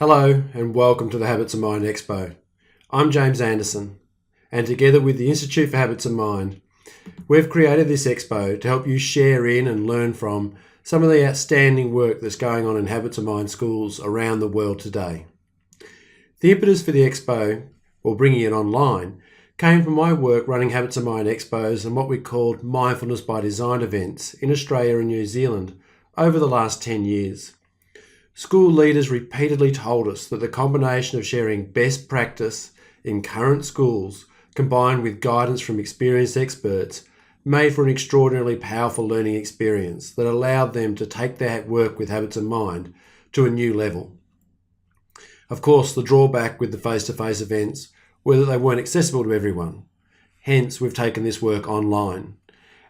Hello and welcome to the Habits of Mind Expo. I'm James Anderson, and together with the Institute for Habits of Mind, we've created this expo to help you share in and learn from some of the outstanding work that's going on in Habits of Mind schools around the world today. The impetus for the expo, or bringing it online, came from my work running Habits of Mind expos and what we called Mindfulness by Design events in Australia and New Zealand over the last 10 years. School leaders repeatedly told us that the combination of sharing best practice in current schools combined with guidance from experienced experts made for an extraordinarily powerful learning experience that allowed them to take their work with Habits of Mind to a new level. Of course, the drawback with the face-to-face events were that they weren't accessible to everyone. Hence, we've taken this work online.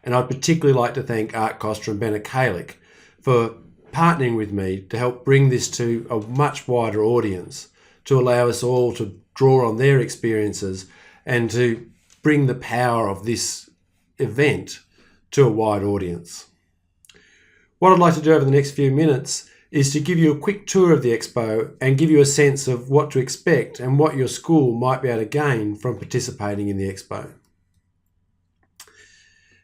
And I'd particularly like to thank Art Costa and Ben Akalik for partnering with me to help bring this to a much wider audience, to allow us all to draw on their experiences and to bring the power of this event to a wide audience. What I'd like to do over the next few minutes is to give you a quick tour of the Expo and give you a sense of what to expect and what your school might be able to gain from participating in the Expo.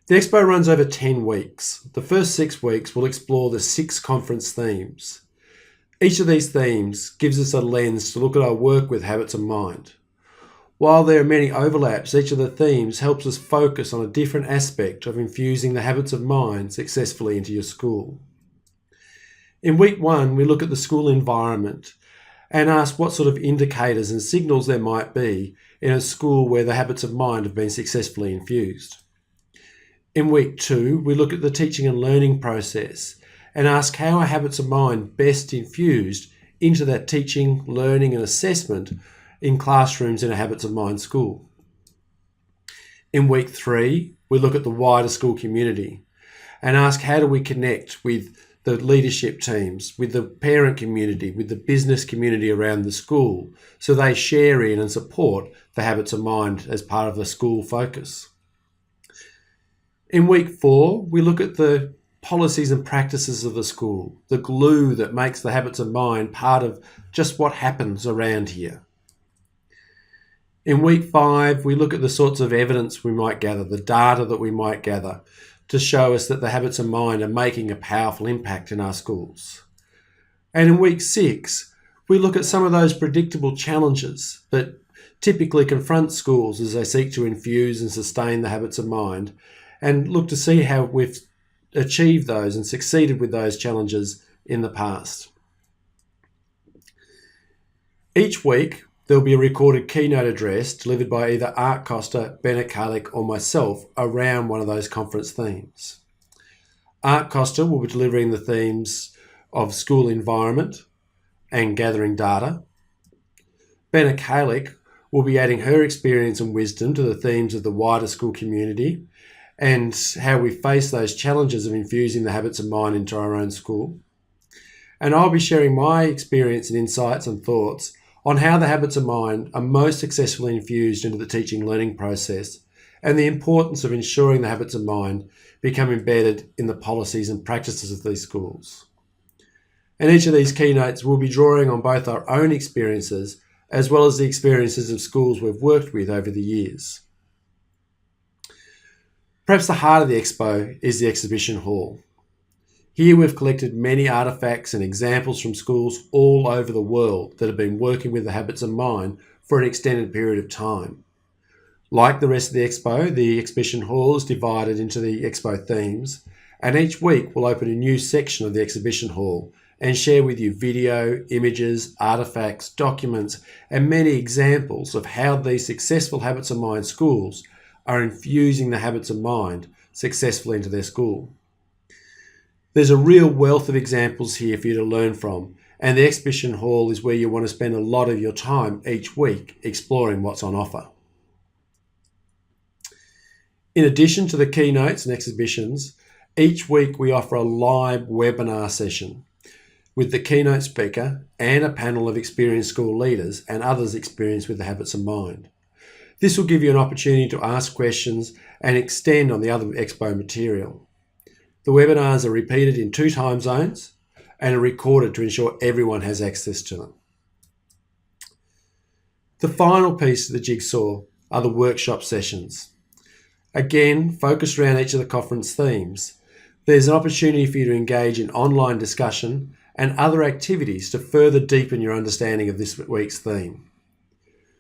The Expo runs over 10 weeks. The first 6 weeks will explore the 6 conference themes. Each of these themes gives us a lens to look at our work with Habits of Mind. While there are many overlaps, each of the themes helps us focus on a different aspect of infusing the Habits of Mind successfully into your school. In week 1, we look at the school environment and ask what sort of indicators and signals there might be in a school where the Habits of Mind have been successfully infused. In week 2, we look at the teaching and learning process and ask how are Habits of Mind best infused into that teaching, learning and assessment in classrooms in a Habits of Mind school. In week 3, we look at the wider school community and ask how do we connect with the leadership teams, with the parent community, with the business community around the school so they share in and support the Habits of Mind as part of the school focus. In week 4, we look at the policies and practices of the school, the glue that makes the Habits of Mind part of just what happens around here. In week 5, we look at the sorts of evidence we might gather, the data that we might gather to show us that the Habits of Mind are making a powerful impact in our schools. And in week 6, we look at some of those predictable challenges that typically confront schools as they seek to infuse and sustain the Habits of Mind and look to see how we've achieved those and succeeded with those challenges in the past. Each week, there'll be a recorded keynote address delivered by either Art Costa, Ben Akalik or myself around one of those conference themes. Art Costa will be delivering the themes of school environment and gathering data. Ben Akalik will be adding her experience and wisdom to the themes of the wider school community and how we face those challenges of infusing the Habits of Mind into our own school. And I'll be sharing my experience and insights and thoughts on how the Habits of Mind are most successfully infused into the teaching learning process and the importance of ensuring the Habits of Mind become embedded in the policies and practices of these schools. And each of these keynotes will be drawing on both our own experiences as well as the experiences of schools we've worked with over the years. Perhaps the heart of the Expo is the exhibition hall. Here we've collected many artefacts and examples from schools all over the world that have been working with the Habits of Mind for an extended period of time. Like the rest of the Expo, the exhibition hall is divided into the Expo themes, and each week we'll open a new section of the exhibition hall and share with you video, images, artefacts, documents, and many examples of how these successful Habits of Mind schools are infusing the Habits of Mind successfully into their school. There's a real wealth of examples here for you to learn from, and the exhibition hall is where you want to spend a lot of your time each week exploring what's on offer. In addition to the keynotes and exhibitions, each week we offer a live webinar session with the keynote speaker and a panel of experienced school leaders and others experienced with the Habits of Mind. This will give you an opportunity to ask questions and extend on the other Expo material. The webinars are repeated in 2 time zones and are recorded to ensure everyone has access to them. The final piece of the jigsaw are the workshop sessions. Again, focused around each of the conference themes. There's an opportunity for you to engage in online discussion and other activities to further deepen your understanding of this week's theme.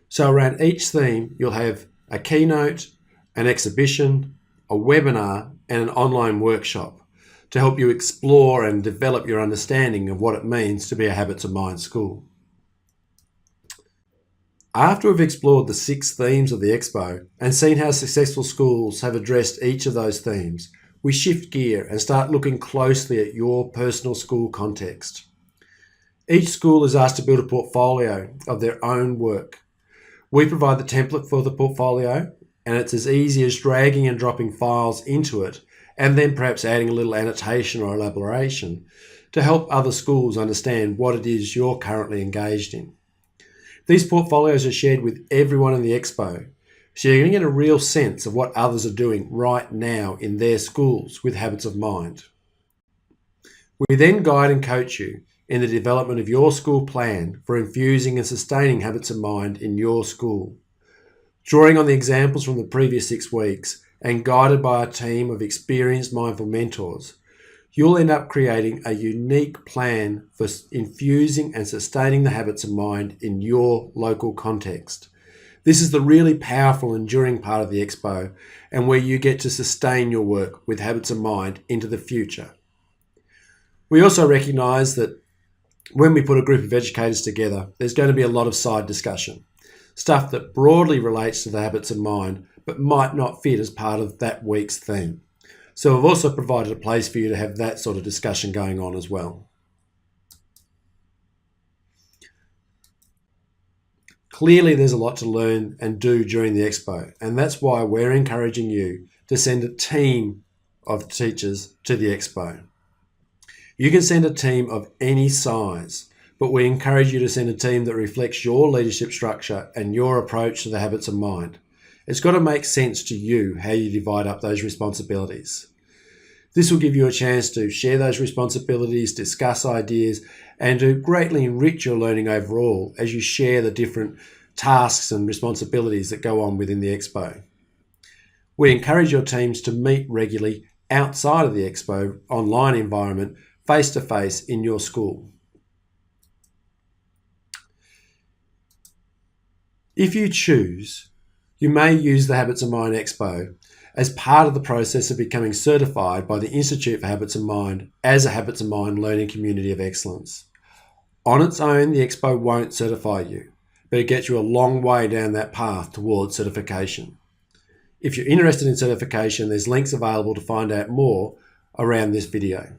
So around each theme, you'll have a keynote, an exhibition, a webinar, and an online workshop to help you explore and develop your understanding of what it means to be a Habits of Mind school. After we've explored the 6 themes of the Expo and seen how successful schools have addressed each of those themes, we shift gear and start looking closely at your personal school context. Each school is asked to build a portfolio of their own work. We provide the template for the portfolio, and it's as easy as dragging and dropping files into it and then perhaps adding a little annotation or elaboration to help other schools understand what it is you're currently engaged in. These portfolios are shared with everyone in the Expo, so you're going to get a real sense of what others are doing right now in their schools with Habits of Mind. We then guide and coach you in the development of your school plan for infusing and sustaining Habits of Mind in your school. Drawing on the examples from the previous 6 weeks and guided by a team of experienced mindful mentors, you'll end up creating a unique plan for infusing and sustaining the Habits of Mind in your local context. This is the really powerful, enduring part of the Expo, and where you get to sustain your work with Habits of Mind into the future. We also recognise that when we put a group of educators together, there's going to be a lot of side discussion, stuff that broadly relates to the Habits of Mind, but might not fit as part of that week's theme. So we've also provided a place for you to have that sort of discussion going on as well. Clearly, there's a lot to learn and do during the Expo, and that's why we're encouraging you to send a team of teachers to the Expo. You can send a team of any size, but we encourage you to send a team that reflects your leadership structure and your approach to the Habits of Mind. It's got to make sense to you how you divide up those responsibilities. This will give you a chance to share those responsibilities, discuss ideas, and to greatly enrich your learning overall as you share the different tasks and responsibilities that go on within the Expo. We encourage your teams to meet regularly outside of the Expo online environment, face-to-face in your school. If you choose, you may use the Habits of Mind Expo as part of the process of becoming certified by the Institute for Habits of Mind as a Habits of Mind learning community of excellence. On its own, the Expo won't certify you, but it gets you a long way down that path towards certification. If you're interested in certification, there's links available to find out more around this video.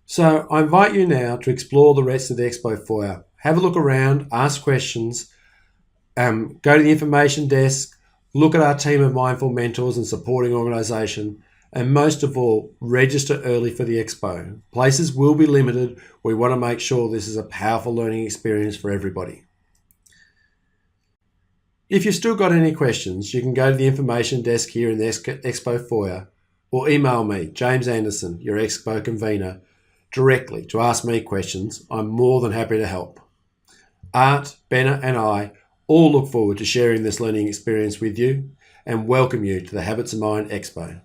So I invite you now to explore the rest of the Expo foyer. Have a look around, ask questions, go to the information desk, look at our team of mindful mentors and supporting organisation, and most of all, register early for the Expo. Places will be limited. We want to make sure this is a powerful learning experience for everybody. If you've still got any questions, you can go to the information desk here in the Expo foyer or email me, James Anderson, your Expo convener, directly to ask me questions. I'm more than happy to help. Art, Benna and I all look forward to sharing this learning experience with you and welcome you to the Habits of Mind Expo.